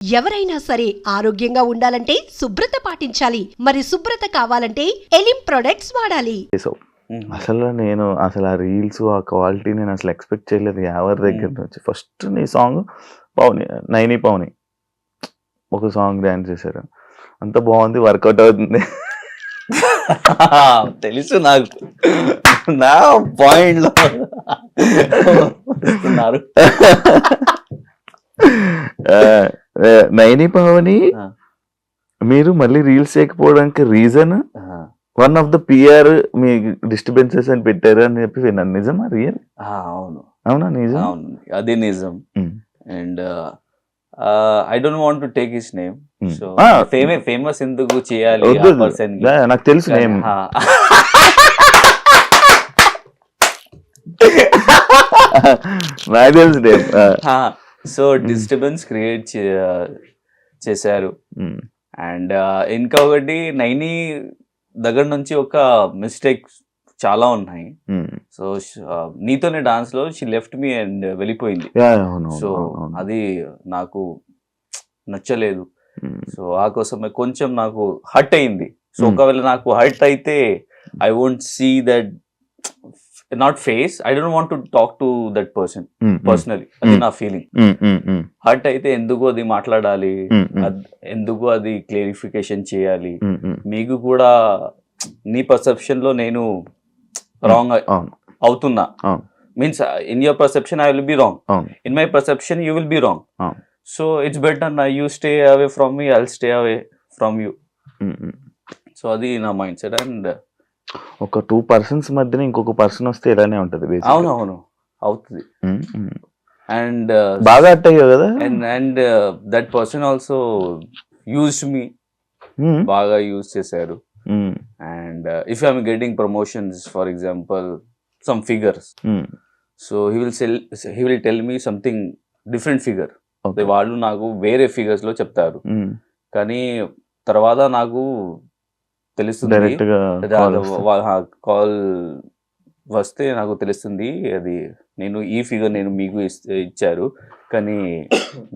ఎవరైనా సరే ఆరోగ్యంగా ఉండాలంటే శుభ్రత పాటించాలి. మరి శుభ్రత కావాలంటే ఎలిం ప్రొడక్ట్స్ వాడాలి. అసలు నేను అసలు ఆ రీల్స్ ఆ క్వాలిటీ నేను అసలు ఎక్స్పెక్ట్ చేయలేదు ఎవరి దగ్గర నుంచి. ఫస్ట్ నీ సాంగ్ పవని నైని పవని ఒక సాంగ్ డాన్స్ చేశారు, అంత బాగుంది, వర్కౌట్ అవుతుంది. తెలుసు నాకు, నా పాయింట్ లో నైని పవని మీరు మళ్ళీ రీల్స్ చేయకపోవడానికి reason one of the PR మీ డిస్టర్బెన్సెస్ అని పెట్టారు అని చెప్పి విన్నాను. నిజమా? రియల్? అవును, అవునా? నిజం? అవును, అది నిజం. And I don't want to take his name. So famous ఎందుకు చేయాలి ఆ పర్సన్? నాకు తెలుసు నేమ్. నాకు తెలుసు నేమ్. సో డిస్టర్బెన్స్ క్రియేట్ చేశారు. అండ్ ఇంకొకటి నైని దగ్గర నుంచి ఒక మిస్టేక్ చాలా ఉన్నాయి. సో నీతోనే డాన్స్ లో షీ లెఫ్ట్ మీ అండ్ వెళ్ళిపోయింది. సో అది నాకు నచ్చలేదు. సో ఆ కోసమే కొంచెం నాకు హర్ట్ అయింది. సో ఒకవేళ నాకు హర్ట్ అయితే I won't see that, not face, I don't want to talk to that person personally. అది నా ఫీలింగ్. హర్ట్ అయితే ఎందుకు అది మాట్లాడాలి, ఎందుకు అది క్లారిఫికేషన్ చేయాలి? మీకు కూడా నీ పర్సెప్షన్ లో నేను రాంగ్ అవుతున్నా, means in your perception I will be wrong, in my perception you will be wrong. So it's better నా, you stay away from me, I'll stay away from you. So అది నా mind set. And ఒక 2 persons మధ్యన ఇంకొక person వస్తే ఇలానే ఉంటది. అవునవును, అవుతుంది. అండ్ బాగా హర్ట్ అయ్యో కదా. And that person also used me, బాగా యూజ్ చేశారు. And if I'm getting promotions for example some figures, so he will tell me something different figure. వాళ్ళు నాకు వేరే ఫిగర్స్ లో చెప్తారు, కానీ తర్వాత నాకు తెలుస్తుంది, కాల్ వస్తే నాకు తెలుస్తుంది అది నేను ఈ ఫిగర్ నేను మీకు ఇచ్చారు, కానీ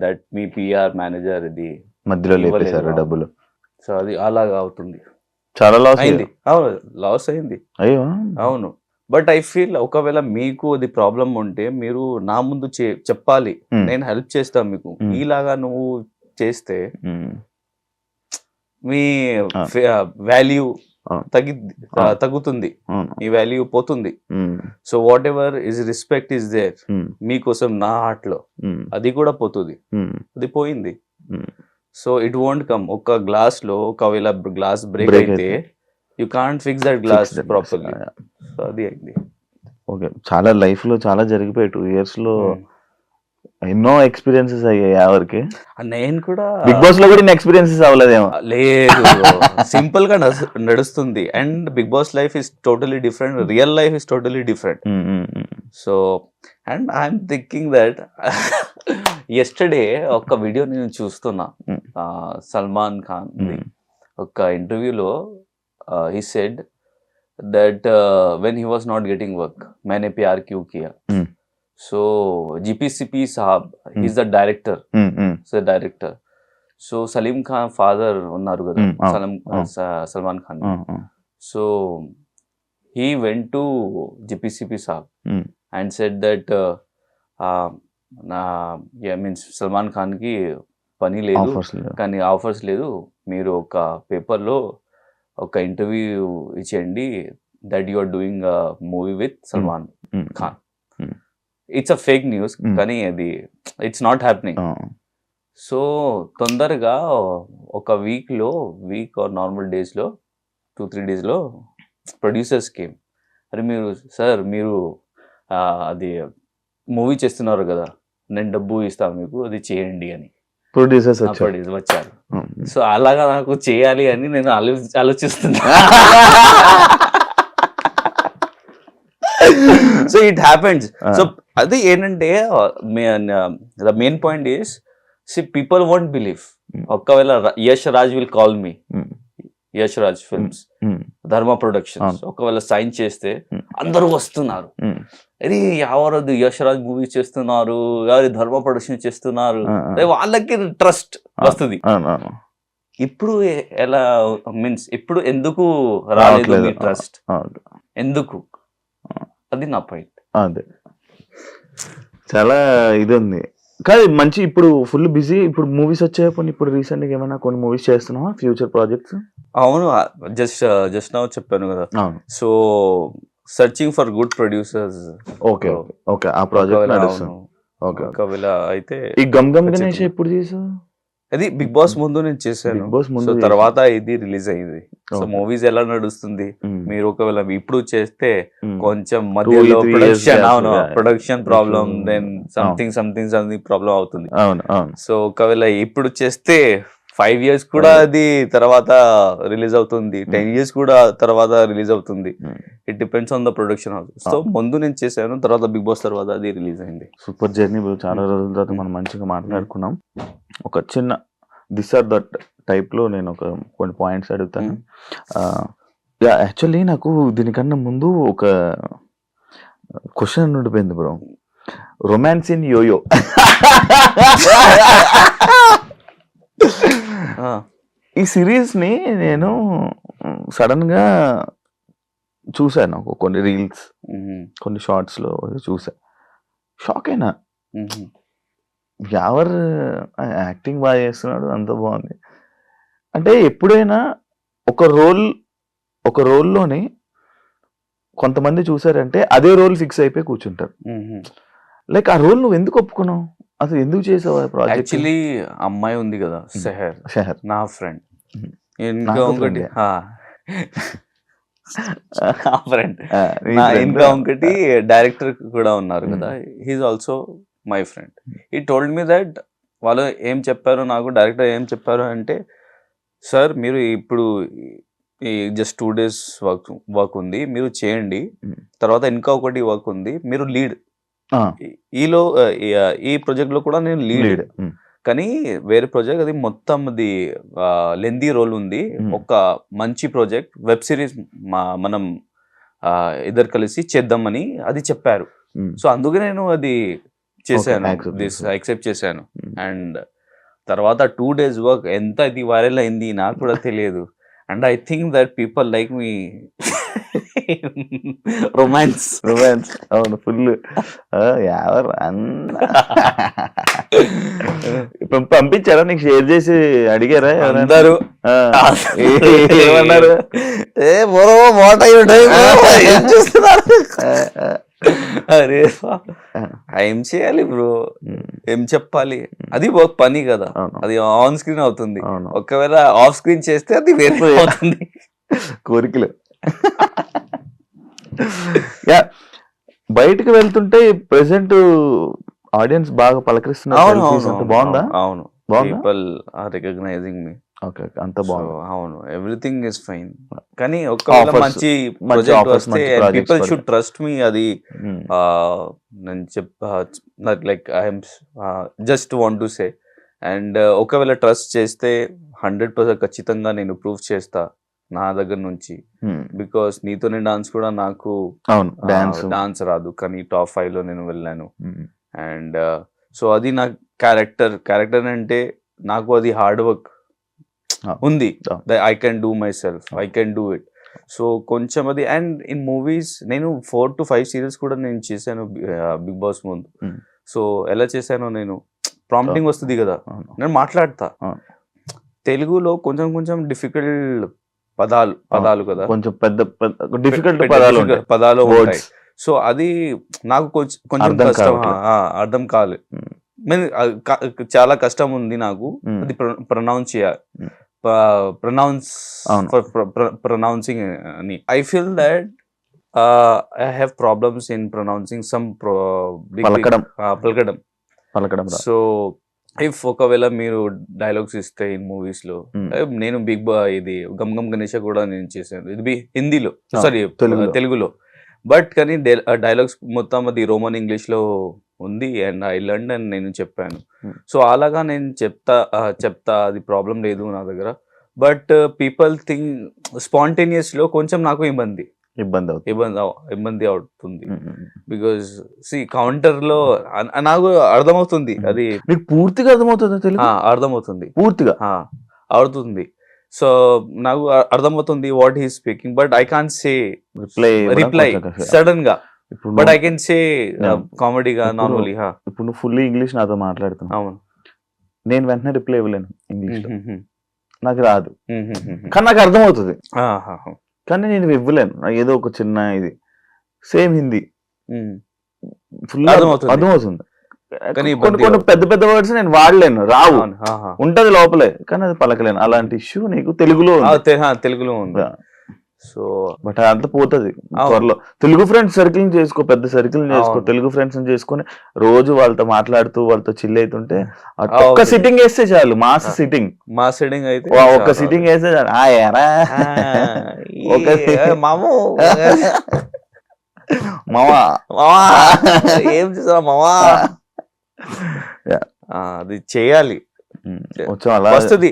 దట్ మీ పిఆర్ మేనేజర్ ఇది మధ్యలో లేపేశారు డబ్బులు. సో అది అలాగా అవుతుంది. చాలా లాస్ అయింది. అవును, లాస్ అయింది. అయ్యో అవును. బట్ ఐ ఫీల్ ఒకవేళ మీకు అది ప్రాబ్లం ఉంటే మీరు నా ముందు చెప్పాలి, నేను హెల్ప్ చేస్తాను మీకు. ఈలాగా నువ్వు చేస్తే మీ వాల్యూ తగ్గుతుంది, ఈ వాల్యూ పోతుంది. So whatever is respect is there మీకోసం నా హార్ట్ లో, అది కూడా పోతుంది. అది పోయింది. So it won't come. ఒక గ్లాస్ లో ఒకవేళ గ్లాస్ బ్రేక్ అయితే you can't fix that glass properly. So అది అయింది. ఓకే, చాలా లైఫ్ లో చాలా జరిగిపోయి 2 years లో ఎన్నో ఎక్స్పీరియన్సెస్ అయ్యాయి ఎవరికి. నేను కూడా బిగ్ బాస్ లో కూడా ఎక్స్పీరియన్సెస్ అవ్వలేదేమో. లేదు, సింపుల్ గా నడుస్తుంది. And big boss life is totally different, real life is totally different. So and I'm thinking that yesterday ఒక వీడియో నేను చూస్తున్నా, సల్మాన్ ఖాన్ ఒక ఇంటర్వ్యూలో he said that when he was not getting work, मैंने प्यार क्यों किया. So GPCP साहब, he is the director, so director. So Salim Khan father unnaru kada, Salman Khan. So he went to GPCP साहब and said that yeah, means Salman Khan ki pani ledu, కానీ offers లేదు, మీరు ఒక paper లో ఒక interview ఇచ్చేయండి, that you are doing movie with Salman Khan. It's a fake news, కానీ అది ఇట్స్ నాట్ హ్యాపెనింగ్. సో తొందరగా ఒక వీక్ ఆర్ నార్మల్ డేస్లో 2-3 days ప్రొడ్యూసర్స్ కేమ్, అరే మీరు సార్ మీరు అది మూవీ చేస్తున్నారు కదా, నేను డబ్బు ఇస్తాను మీకు, అది చేయండి అని ప్రొడ్యూసర్స్ వచ్చారు. సో అలాగా నాకు చేయాలి అని నేను ఆలోచిస్తున్నా. So it happens. సో అది ఏంటంటే the main point is, see people won't believe. ఒకవేళ Yash Raj will call me, Yash Raj films, Dharma productions ఒకవేళ సైన్ చేస్తే అందరూ వస్తున్నారు, అది ఎవరది యష్ రాజ్ మూవీ చేస్తున్నారు, ఎవరి ధర్మ ప్రొడక్షన్ చేస్తున్నారు, వాళ్ళకి ట్రస్ట్ వస్తుంది. అవును. ఇప్పుడు ఎలా మీన్స్ ఇప్పుడు ఎందుకు రాలేదు మీ ట్రస్ట్, అవును. ఎందుకు? అది నా పాయింట్. అదే చాలా ఇది ఉంది. కానీ మంచి ఇప్పుడు ఫుల్ బిజీ. ఇప్పుడు మూవీస్ వచ్చాయి. ఇప్పుడు రీసెంట్ గా ఏమైనా కొన్ని మూవీస్ చేస్తున్నావా, ఫ్యూచర్ ప్రాజెక్ట్స్? అవును, జస్ట్ నౌ చెప్పాను కదా. అవును. So searching for good producers. Okay ఆ ప్రాజెక్ట్ నడుస్తుంది. ఓకే. ఒకవేళ అయితే ఈ గమ్ గణేష్ ఎప్పుడు చేసావు? అది బిగ్ బాస్ ముందు నేను చేశాను. బిగ్ బాస్ ముందు సో తర్వాత ఇది రిలీజ్ అయింది. So Okay. మూవీస్ ఎలా నడుస్తుంది, మీరు ఒకవేళ ఇప్పుడు చేస్తే Mm. కొంచెం మధ్యలో 2-3 ప్రొడక్షన్, years అవును, yeah. ప్రొడక్షన్ ప్రాబ్లం, ఇప్పుడు, దెన్ సంథింగ్ ప్రాబ్లం అవుతుంది. అవును. సో ఒకవేళ ఇప్పుడు చేస్తే 5 years కూడా అది తర్వాత రిలీజ్ అవుతుంది, 10 years కూడా తర్వాత రిలీజ్ అవుతుంది. It depends on the production house. So ముందు నేను చేశాను, తర్వాత బిగ్ బాస్ తర్వాత అది రిలీజ్ అయింది. Super journey. చాలా రోజుల తర్వాత మనం మంచిగా మాట్లాడుకున్నాం. ఒక చిన్న దిస్ ఆర్ దట్ టైప్ లో నేను కొన్ని పాయింట్స్ అడుగుతాను. యాక్చువల్లీ నాకు దీనికన్నా ముందు ఒక క్వశ్చన్ ఉండిపోయింది బ్రో. Romance in yoyo. ఈ సిరీస్ ని నేను సడన్ గా చూసాను. కొన్ని రీల్స్, కొన్ని షార్ట్స్ లో చూసా. షాక్ అయినా. ఎవరు యాక్టింగ్ బాగా చేస్తున్నాడు, అంత బాగుంది. అంటే ఎప్పుడైనా ఒక రోల్లోని కొంతమంది చూసారంటే అదే రోల్ ఫిక్స్ అయిపోయి కూర్చుంటారు. లైక్ ఆ రోల్ నువ్వు ఎందుకు ఒప్పుకున్నావు, అసలు ఎందుకు చేసావు ఆ ప్రాజెక్ట్? యాక్చువల్లీ అమ్మాయి ఉంది కదా, షహర్, నా ఫ్రెండ్. ఇంకా ఒకటి డైరెక్టర్ కూడా ఉన్నారు కదా, he's also my friend. He told me that వాళ్ళు ఏం చెప్పారు నాకు, డైరెక్టర్ ఏం చెప్పారు అంటే, సార్ మీరు ఇప్పుడు ఈ జస్ట్ 2 days వర్క్ ఉంది, మీరు చేయండి. తర్వాత ఇంకా ఒకటి వర్క్ ఉంది, మీరు లీడ్. ఈ ప్రాజెక్ట్ లో కూడా నేను లీడ్, కానీ వేరే ప్రాజెక్ట్ అది మొత్తం అది లెందీ రోల్ ఉంది. ఒక మంచి ప్రాజెక్ట్, వెబ్ సిరీస్ మనం ఇద్దరు కలిసి చేద్దామని అది చెప్పారు. సో అందుకే నేను అది చేశాను, యాక్సెప్ట్ చేశాను. అండ్ తర్వాత 2 days వర్క్ ఎంత ఇది వైరల్ అయింది నాకు కూడా తెలియదు. And I think that people like me romance. అవును, ఫుల్. ఎవరు పంపించారా నీకు, షేర్ చేసి అడిగారా అందరూ? ఏమన్నారు? అరే ఏం చేయాలి బ్రో, ఏం చెప్పాలి, అది ఒక పని కదా, అది ఆన్ స్క్రీన్ అవుతుంది. ఒకవేళ ఆఫ్ స్క్రీన్ చేస్తే అది వేరే అవుతుంది. కోరికలు. బయటకు వెళ్తుంటే ప్రెసెంట్ ఆడియన్స్ బాగా పలకరిస్తున్నారు. బాగుందా? అవును, people are recognising me. Okay, అంత బాగుంది. అవును, ఎవ్రీథింగ్ ఇస్ ఫైన్. కానీ ఒకవేళ మంచి ప్రాజెక్ట్ వస్తే పీపుల్ షుడ్ ట్రస్ట్ మీ. అది నేను like I'm just want to say. And ఒకవేళ ట్రస్ట్ చేస్తే 100% ఖచ్చితంగా నేను ప్రూవ్ చేస్తా నా దగ్గర నుంచి. బికాస్ నీతోనే డాన్స్ కూడా నాకు డాన్స్ రాదు, కానీ టాప్ 5 లో నేను వెళ్ళాను. అండ్ సో అది నా క్యారెక్టర్ అంటే నాకు అది హార్డ్ వర్క్ ఉంది. I can do my self, I can do it. So కొంచెం అది. అండ్ ఇన్ మూవీస్ నేను 4 to 5 సీరియల్స్ కూడా నేను చేశాను బిగ్ బాస్ ముందు. సో ఎలా చేశానో, నేను ప్రాంప్టింగ్ వస్తుంది కదా, నేను మాట్లాడతా తెలుగులో కొంచెం డిఫికల్ట్ పదాలు కదా, కొంచెం పెద్ద డిఫికల్ట్ పదాలు ఉంటాయి. సో అది నాకు కొంచెం కష్టం, అర్థం కాలేదు. చాలా కష్టం ఉంది నాకు అది ప్రొనౌన్సింగ్ అని. I feel that I have problems in pronouncing some పలకడం. సో ఇఫ్ ఒకవేళ మీరు డైలాగ్స్ ఇస్తే ఇన్ మూవీస్ లో, నేను ఇది గమ్ గణేష కూడా నేను చేశాను, ఇది హిందీలో, సారీ తెలుగులో. బట్ కానీ డైలాగ్స్ మొత్తం అది రోమన్ ఇంగ్లీష్ లో ఉంది. అండ్ ఐ లర్న్ అండ్ నేను చెప్పాను. సో అలాగా నేను చెప్తా అది ప్రాబ్లం లేదు నా దగ్గర. బట్ పీపుల్ థింక్ స్పాంటేనియస్ లో కొంచెం నాకు ఇబ్బంది. ఇబ్బంది అవుతుంది. బికాజ్ కౌంటర్ లో నాకు అర్థమవుతుంది, అది మీకు పూర్తిగా అర్థమవుతుంది తెలుగు? అర్థమవుతుంది, పూర్తిగా అవుతుంది. సో నాకు అర్థమవుతుంది what he speaking, but I can't say reply sudden గా. బట్ ఐ కెన్ సే కామెడీగా నార్మలీ. ఇప్పుడు నువ్వు ఫుల్లీ ఇంగ్లీష్ నాతో మాట్లాడుతున్నావు, అవును, నేను వెంటనే రిప్లై ఇవ్వలేను ఇంగ్లీష్ లో, నాకు రాదు, కానీ నాకు అర్థమవుతుంది, కానీ నేను ఇవ్వలేను. ఏదో ఒక చిన్న ఇది సేమ్ హిందీ ఫుల్ అర్థమవుతుంది, కానీ కొన్ని పెద్ద పెద్ద వర్డ్స్ నేను వాడలేను, రావు, ఉంటది లోపలే, కానీ అది పలకలేను. అలాంటి ఇష్యూ నీకు తెలుగులో ఉంది. సో బట్ అంతా పోతుంది త్వరలో. తెలుగు ఫ్రెండ్స్ సర్కిల్ చేసుకో, పెద్ద సర్కిల్ చేసుకో, తెలుగు ఫ్రెండ్స్ చేసుకుని రోజు వాళ్ళతో మాట్లాడుతూ వాళ్ళతో చిల్ అవుతుంటే ఒక్క సిట్టింగ్ వేస్తే చాలు, మాస్ సిట్టింగ్ అయితే ఒక్క సిట్టింగ్ వేస్తే చాలు. మామా ఏం చేసా మామా, అది చేయాలి, వస్తుంది.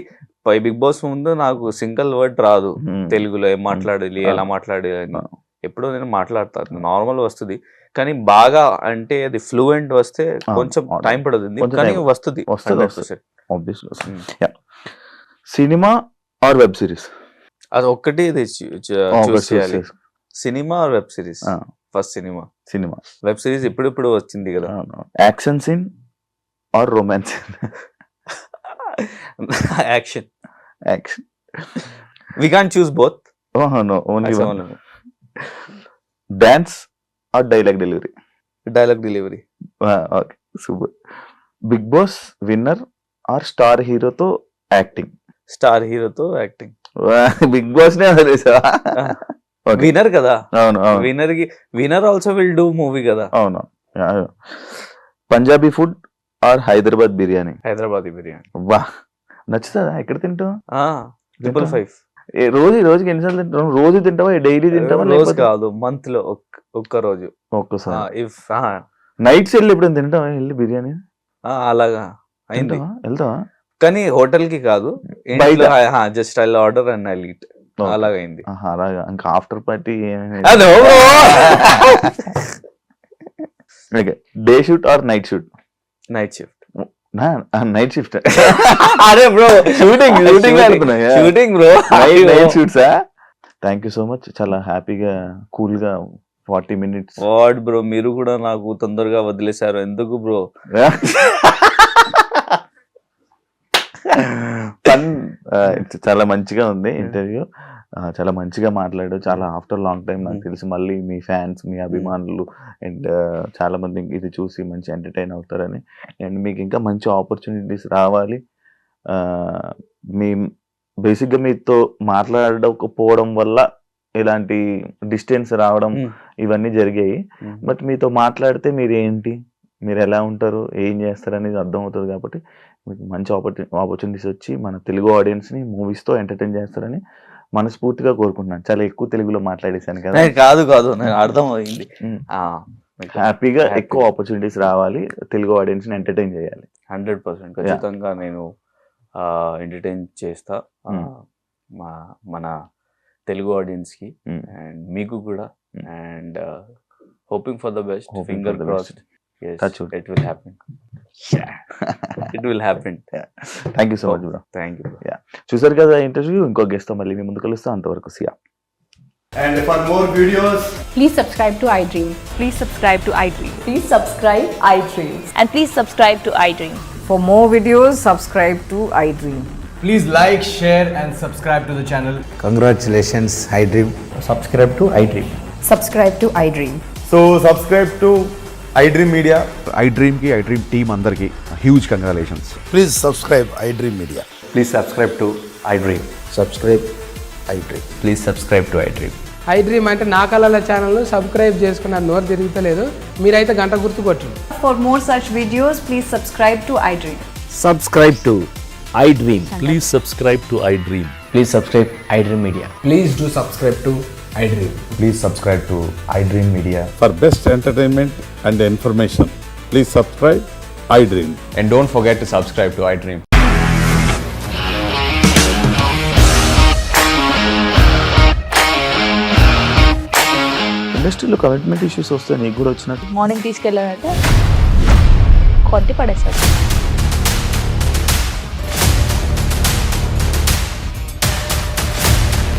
బిగ్ బాస్ ముందు నాకు సింగిల్ వర్డ్ రాదు తెలుగులో, ఏం మాట్లాడాలి ఎలా మాట్లాడాలి అని. ఎప్పుడో నేను మాట్లాడతాను, నార్మల్ వస్తుంది, కానీ బాగా అంటే అది ఫ్లూయెంట్ వస్తే కొంచెం టైం పడుతుంది, కానీ వస్తుంది. Cinema or web series? అది ఒక్కటి చూస్ చేయాలి, cinema or web series. First cinema. Web series ఇప్పుడు వచ్చింది కదా. Action scene or romance? Action. We can't choose both. Oh no, only one. Dance or dialogue delivery? Dialogue delivery. Okay, super. Big Boss winner or star hero to acting? Star hero to acting. Big Boss ne adalesa. Winner kada. అవును. Winner also will do movie kada. అవును. Punjabi food or Hyderabad biryani? Hyderabadi biryani. వా, నచ్చుతుందా? ఎక్కడ తింటావు? 555. రోజుకి ఎన్నిసార్లు తింటావు? రోజు తింటావా, డైలీ తింటావా? రోజు కాదు, మంత్ లో ఒక్క రోజు, ఒక్కసారి. నైట్స్ వెళ్ళి ఎప్పుడు తింటావా వెళ్ళి బిర్యానీ? అలాగా అయింది, వెళ్తావా? కానీ హోటల్ కి కాదు, just I order and I eat, అలాగా అయింది. అలాగా, ఇంకా after party. Day shoot or night shoot? Night shift. Night shift. అరే బ్రో, షూటింగ్ బ్రో, నైట్ షూట్సా? థ్యాంక్ యూ సో మచ్, చాలా హ్యాపీగా కూల్ గా 40 minutes. వాట్ బ్రో, మీరు కూడా నాకు తొందరగా వదిలేశారు ఎందుకు బ్రో? చాలా మంచిగా ఉంది ఇంటర్వ్యూ, చాలా మంచిగా మాట్లాడు, చాలా ఆఫ్టర్ లాంగ్ టైం నాకు తెలిసి మళ్ళీ మీ ఫ్యాన్స్, మీ అభిమానులు అండ్ చాలా మంది ఇది చూసి మంచి ఎంటర్టైన్ అవుతారని, అండ్ మీకు ఇంకా మంచి ఆపర్చునిటీస్ రావాలి. మీ బేసిక్గా మీతో మాట్లాడకపోవడం వల్ల ఇలాంటి డిస్టెన్స్ రావడం ఇవన్నీ జరిగాయి, బట్ మీతో మాట్లాడితే మీరు ఏంటి, మీరు ఎలా ఉంటారు, ఏం చేస్తారు అనేది అర్థమవుతుంది. కాబట్టి మీకు మంచి ఆపర్చునిటీస్ వచ్చి మన తెలుగు ఆడియన్స్ని మూవీస్తో ఎంటర్టైన్ చేస్తారని మనస్ఫూర్తిగా కోరుకుంటున్నాను. చాలా ఎక్కువ తెలుగులో మాట్లాడేశాను కదా. కాదు నాకు అర్థమైంది. హ్యాపీగా ఎక్కువ ఆపర్చునిటీస్ రావాలి, తెలుగు ఆడియన్స్ ని ఎంటర్టైన్ చేయాలి. 100% ఖచ్చితంగా నేను ఎంటర్టైన్ చేస్తా మన తెలుగు ఆడియన్స్ కి అండ్ మీకు కూడా, and hoping for the best, finger crossed. It will happen. It will happen. Thank you so much bro. Thank you bro. చూసారు కదా ఇంటర్వ్యూ, ఇంకో గెస్ట్ తో మళ్ళీ మీ ముందు కలుస్తాం, అంతవరకు సియా. And for more videos, please subscribe to iDream. Please subscribe to iDream. Please subscribe iDream. And please subscribe to iDream. For more videos, subscribe to iDream. please like, share and subscribe to the channel. Congratulations, iDream. Subscribe to iDream. Subscribe to iDream. So subscribe to iDream Media. iDream ki iDream team andarki huge congratulations. Please subscribe iDream Media. Please subscribe to iDream. Subscribe iDream. Please subscribe to iDream. iDream అంటే నా కళల channel subscribe చేసుకున్న నోరు తిరుగుతలేదు, మీరైతే గంట గుర్తు కొట్టండి. For more such videos, please subscribe to iDream. Subscribe to iDream. Please subscribe to iDream. Please subscribe iDream Media. Please do subscribe to iDream. Please subscribe to iDream Media. For best entertainment and information, please subscribe iDream. And don't forget to subscribe to iDream. ఇండస్ట్రీలో commitment issues వస్తాయి, నీకు కూడా వచ్చినట్టు. Morning తీసుకెళ్ళానంటే కొద్ది పడేస్తారు.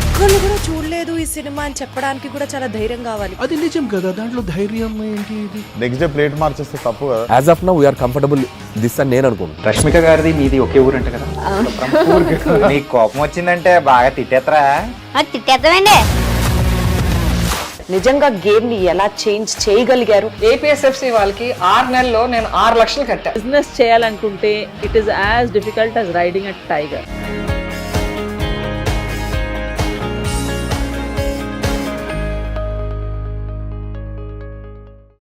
ఒక్కళ్ళు కూడా చూడలేదు ఈ సినిమా అని చెప్పడానికి కూడా చాలా ధైర్యం కావాలి. అది నిజం కదా, దాంట్లో ధైర్యం ఏంటి? ఇది నెక్స్ట్ డే ప్లేట్ మార్చేస్తే తప్పు కదా. As of now we're comfortable this అని నేను అనుకుంటున్నాను. రష్మిక గారిది మీది ఒకే ఊరు అంట కదా. నీకు కోపం వచ్చిందంటే బాగా తిట్టేత్తరా? తిట్టేద్దామండి. నిజంగా గేమ్ ని ఎలా చేంజ్ చేయగలిగారు? ఏపీఎస్ఎఫ్సి వాళ్ళకి 6 నెలల్లో నేను 6 లక్షలు కట్టా. బిజినెస్ చేయాలనుకుంటే it is as difficult as riding a tiger.